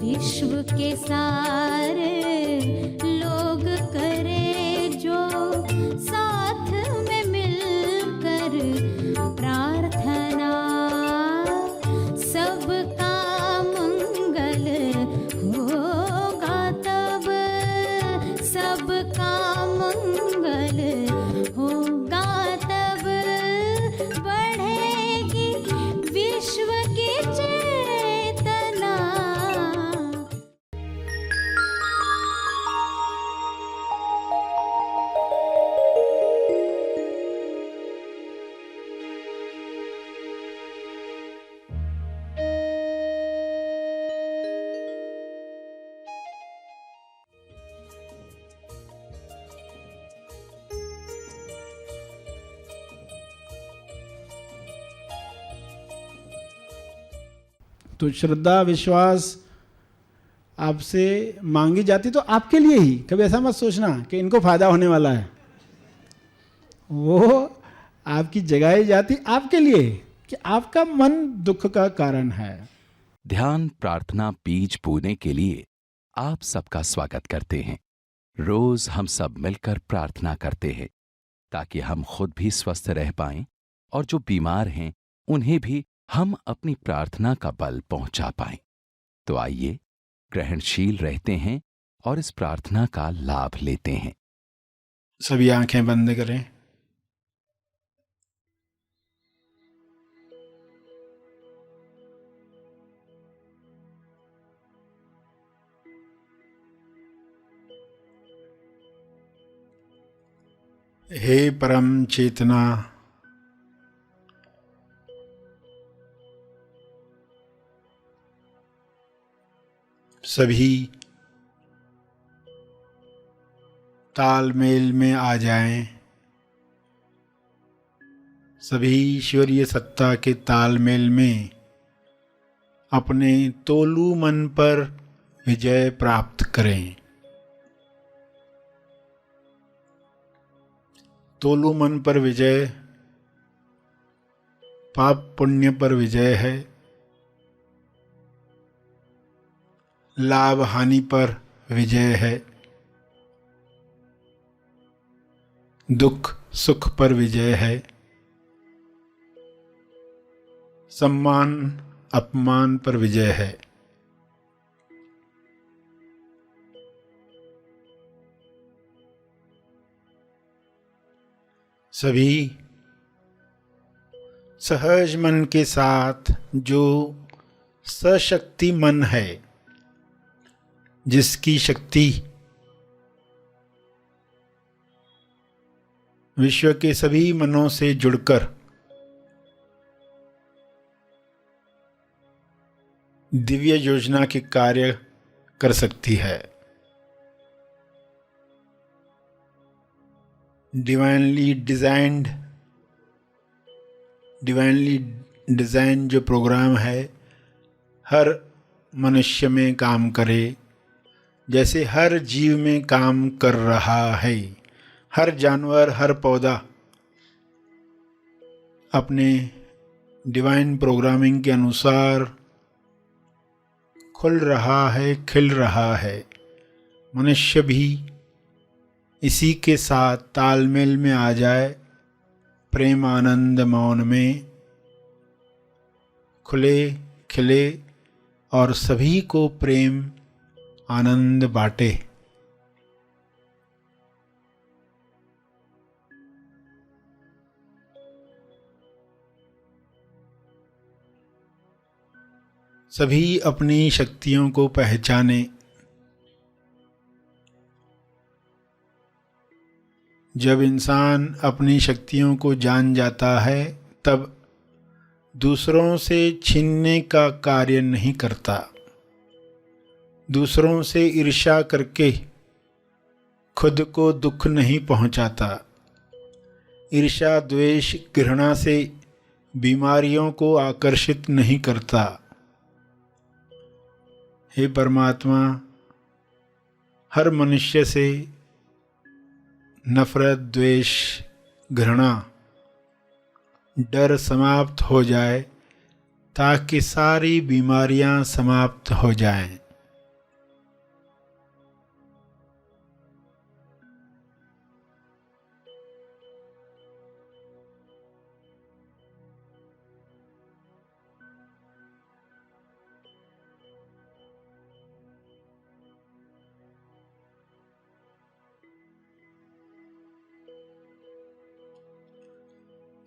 विश्व के सारे लोग करे जो साथ में मिलकर प्रार्थना, सबका मंगल होगा तब, सबका मंगल होगा तब, बढ़ेगी विश्व की चेतना। तो श्रद्धा विश्वास आपसे मांगी जाती तो आपके लिए ही, कभी ऐसा मत सोचना कि इनको फायदा होने वाला है। वो आपकी जगाई जाती आपके लिए कि आपका मन दुख का कारण है। ध्यान प्रार्थना बीज बोने के लिए आप सबका स्वागत करते हैं। रोज हम सब मिलकर प्रार्थना करते हैं ताकि हम खुद भी स्वस्थ रह पाएं और जो बीमार हैं उन्हें भी हम अपनी प्रार्थना का बल पहुंचा पाएं। तो आइए ग्रहणशील रहते हैं और इस प्रार्थना का लाभ लेते हैं। सभी आंखें बंद करें। हे परम चेतना, सभी तालमेल में आ जाएं, सभी ईश्वरीय सत्ता के तालमेल में अपने तोलू मन पर विजय प्राप्त करें। तोलू मन पर विजय पाप पुण्य पर विजय है, लाभ हानि पर विजय है, दुख सुख पर विजय है, सम्मान अपमान पर विजय है। सभी सहज मन के साथ जो सशक्ति मन है, जिसकी शक्ति विश्व के सभी मनों से जुड़कर दिव्य योजना के कार्य कर सकती है। डिवाइनली डिजाइन जो प्रोग्राम है हर मनुष्य में काम करे, जैसे हर जीव में काम कर रहा है। हर जानवर, हर पौधा अपने डिवाइन प्रोग्रामिंग के अनुसार खुल रहा है, खिल रहा है। मनुष्य भी इसी के साथ तालमेल में आ जाए, प्रेम आनंद मौन में खुले खिले और सभी को प्रेम आनंद बांटे। सभी अपनी शक्तियों को पहचाने। जब इंसान अपनी शक्तियों को जान जाता है तब दूसरों से छीनने का कार्य नहीं करता, दूसरों से ईर्ष्या करके खुद को दुख नहीं पहुंचाता। ईर्ष्या द्वेष घृणा से बीमारियों को आकर्षित नहीं करता। हे परमात्मा, हर मनुष्य से नफरत द्वेष घृणा डर समाप्त हो जाए ताकि सारी बीमारियां समाप्त हो जाएं।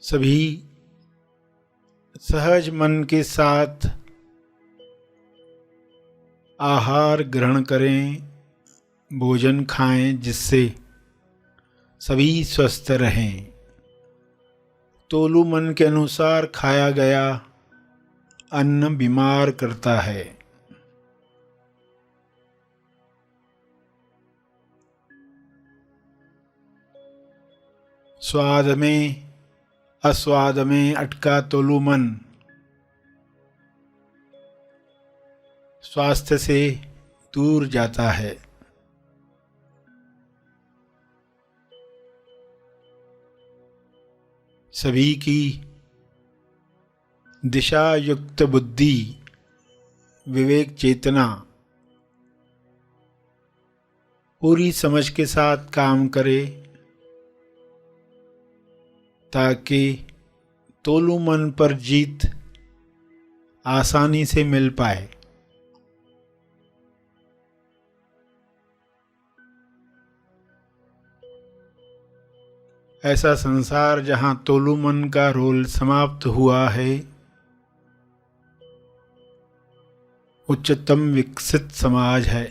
सभी सहज मन के साथ आहार ग्रहण करें, भोजन खाएं, जिससे सभी स्वस्थ रहें। तोलू मन के अनुसार खाया गया अन्न बीमार करता है। स्वाद में अस्वाद में अटका तोलू मन स्वास्थ्य से दूर जाता है। सभी की दिशा युक्त बुद्धि, विवेक चेतना पूरी समझ के साथ काम करे, ताकि तोलू मन पर जीत आसानी से मिल पाए। ऐसा संसार जहाँ तोलू मन का रोल समाप्त हुआ है, उच्चतम विकसित समाज है।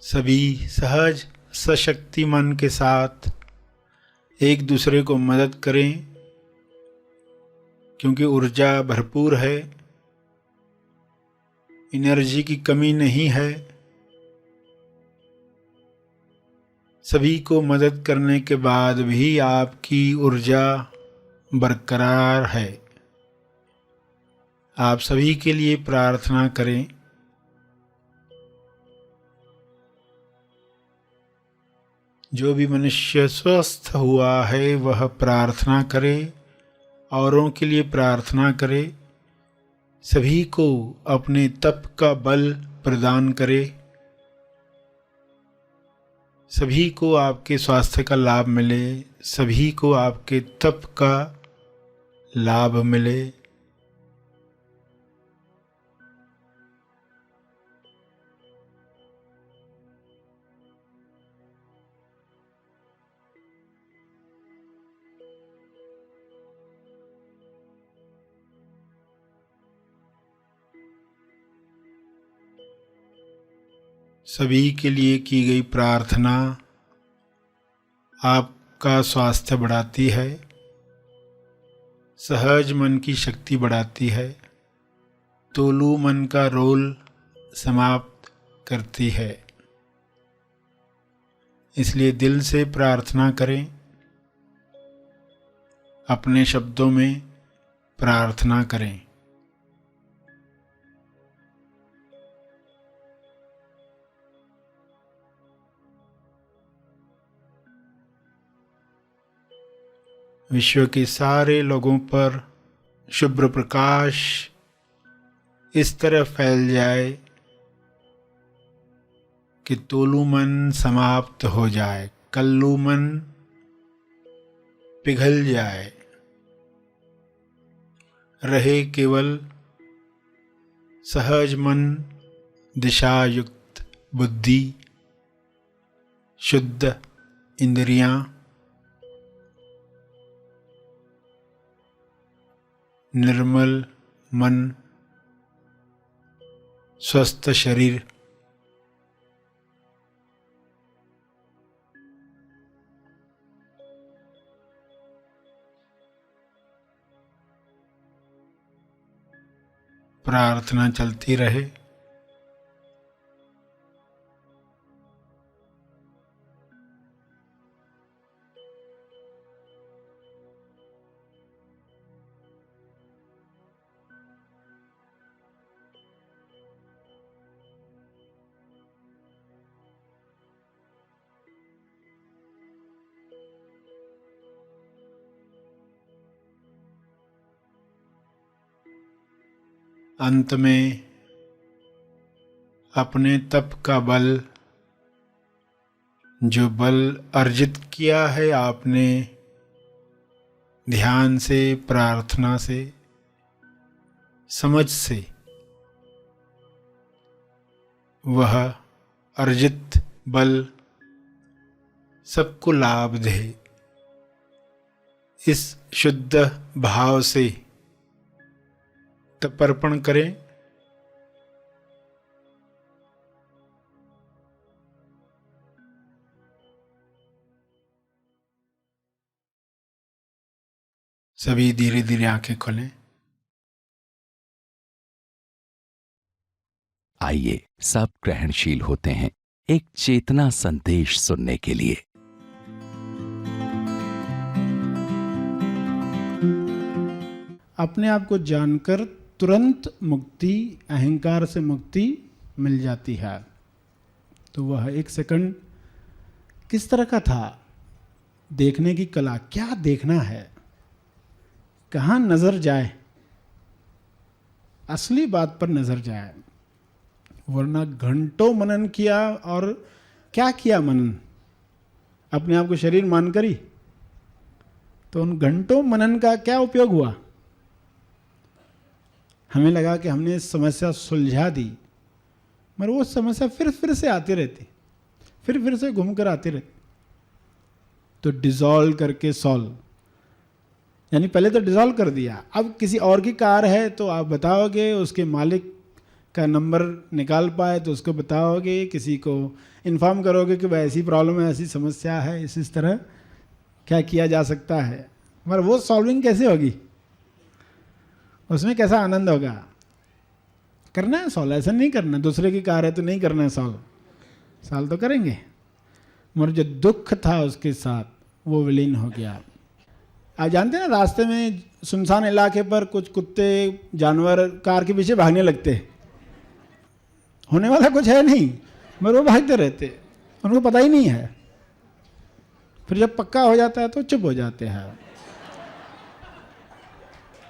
सभी सहज सशक्ति मन के साथ एक दूसरे को मदद करें, क्योंकि ऊर्जा भरपूर है, एनर्जी की कमी नहीं है। सभी को मदद करने के बाद भी आपकी ऊर्जा बरकरार है। आप सभी के लिए प्रार्थना करें। जो भी मनुष्य स्वस्थ हुआ है वह प्रार्थना करे, औरों के लिए प्रार्थना करे, सभी को अपने तप का बल प्रदान करे, सभी को आपके स्वास्थ्य का लाभ मिले, सभी को आपके तप का लाभ मिले। सभी के लिए की गई प्रार्थना आपका स्वास्थ्य बढ़ाती है, सहज मन की शक्ति बढ़ाती है, तोलू मन का रोल समाप्त करती है। इसलिए दिल से प्रार्थना करें, अपने शब्दों में प्रार्थना करें। विश्व के सारे लोगों पर शुभ्र प्रकाश इस तरह फैल जाए कि तोलू मन समाप्त हो जाए, कल्लू मन पिघल जाए, रहे केवल सहज मन, दिशा युक्त बुद्धि, शुद्ध इंद्रियां, निर्मल मन, स्वस्थ शरीर। प्रार्थना चलती रहे। अंत में अपने तप का बल, जो बल अर्जित किया है आपने ध्यान से, प्रार्थना से, समझ से, वह अर्जित बल सबको लाभ दे। इस शुद्ध भाव से तर्पण करें। सभी धीरे धीरे आंखें खोलें। आइए सब ग्रहणशील होते हैं एक चेतना संदेश सुनने के लिए। अपने आप को जानकर तुरंत मुक्ति, अहंकार से मुक्ति मिल जाती है। तो वह 1 सेकंड किस तरह का था, देखने की कला, क्या देखना है, कहाँ नजर जाए, असली बात पर नजर जाए। वरना घंटों मनन किया, और क्या किया मनन, अपने आप को शरीर मानकर ही, तो उन घंटों मनन का क्या उपयोग हुआ। हमें लगा कि हमने समस्या सुलझा दी, मगर वो समस्या फिर से आती रहती, फिर से घूमकर आती रहती। तो डिसॉल्व करके सॉल्व, यानी पहले तो डिसॉल्व कर दिया, अब किसी और की कार है तो आप बताओगे, उसके मालिक का नंबर निकाल पाए तो उसको बताओगे, किसी को इन्फॉर्म करोगे कि भाई ऐसी प्रॉब्लम है, ऐसी समस्या है, इस तरह क्या किया जा सकता है। मगर वो सॉल्विंग कैसे होगी, उसमें कैसा आनंद होगा। करना है सॉल्व, ऐसा नहीं करना दूसरे की कार है तो नहीं करना है सॉल्व तो करेंगे। मगर जो दुख था उसके साथ वो विलीन हो गया। आप जानते हैं ना, रास्ते में सुनसान इलाके पर कुछ कुत्ते जानवर कार के पीछे भागने लगते, होने वाला कुछ है नहीं, मगर वो भागते रहते, उनको पता ही नहीं है। फिर जब पक्का हो जाता है तो चुप हो जाते हैं।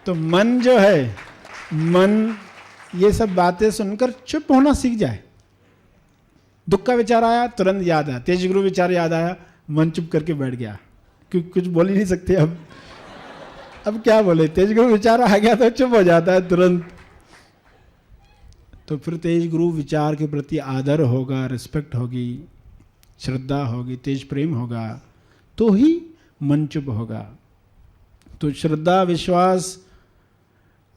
तो मन जो है, मन ये सब बातें सुनकर चुप होना सीख जाए। दुख का विचार आया तुरंत याद आया, तेज गुरु विचार याद आया, मन चुप करके बैठ गया, क्योंकि कुछ बोल ही नहीं सकते अब क्या बोले, तेज गुरु विचार आ गया तो चुप हो जाता है तुरंत। तो फिर तेज गुरु विचार के प्रति आदर होगा, रिस्पेक्ट होगी, श्रद्धा होगी, तेज प्रेम होगा, तो ही मन चुप होगा। तो श्रद्धा विश्वास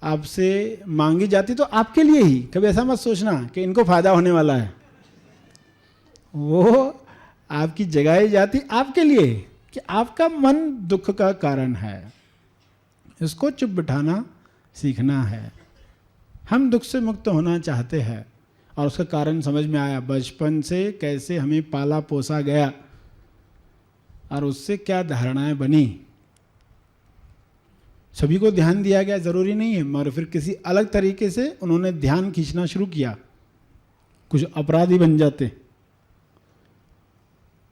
आपसे मांगी जाती तो आपके लिए ही, कभी ऐसा मत सोचना कि इनको फायदा होने वाला है। वो आपकी जगाई जाती आपके लिए कि आपका मन दुख का कारण है, इसको चुप बिठाना सीखना है। हम दुख से मुक्त होना चाहते हैं और उसका कारण समझ में आया, बचपन से कैसे हमें पाला पोसा गया और उससे क्या धारणाएं बनी। सभी को ध्यान दिया गया जरूरी नहीं है, मगर फिर किसी अलग तरीके से उन्होंने ध्यान खींचना शुरू किया, कुछ अपराधी बन जाते।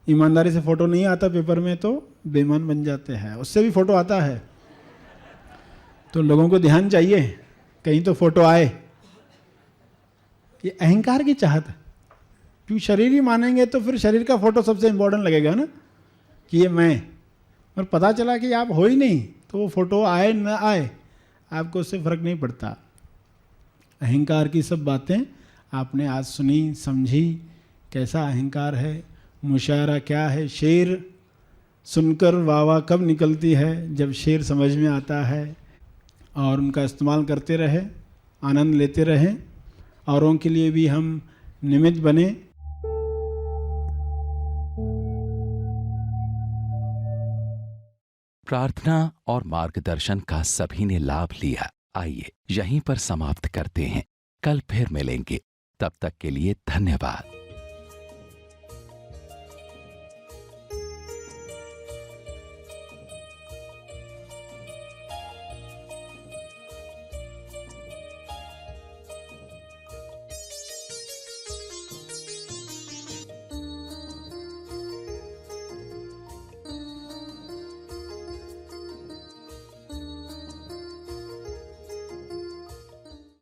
ईमानदारी से फोटो नहीं आता पेपर में तो बेईमान बन जाते हैं, उससे भी फोटो आता है। तो लोगों को ध्यान चाहिए, कहीं तो फोटो आए। ये अहंकार की चाहत है, क्यों शरीर ही मानेंगे तो फिर शरीर का फोटो सबसे इंपॉर्टेंट लगेगा ना, कि ये मैं। और पता चला कि आप हो ही नहीं, तो वो फोटो आए न आए आपको उससे फर्क नहीं पड़ता। अहंकार की सब बातें आपने आज सुनी, समझी, कैसा अहंकार है, मुशायरा क्या है। शेर सुनकर वाह कब निकलती है, जब शेर समझ में आता है। और उनका इस्तेमाल करते रहे, आनंद लेते रहें, औरों के लिए भी हम निमित्त बने। प्रार्थना और मार्गदर्शन का सभी ने लाभ लिया। आइए यहीं पर समाप्त करते हैं, कल फिर मिलेंगे, तब तक के लिए धन्यवाद।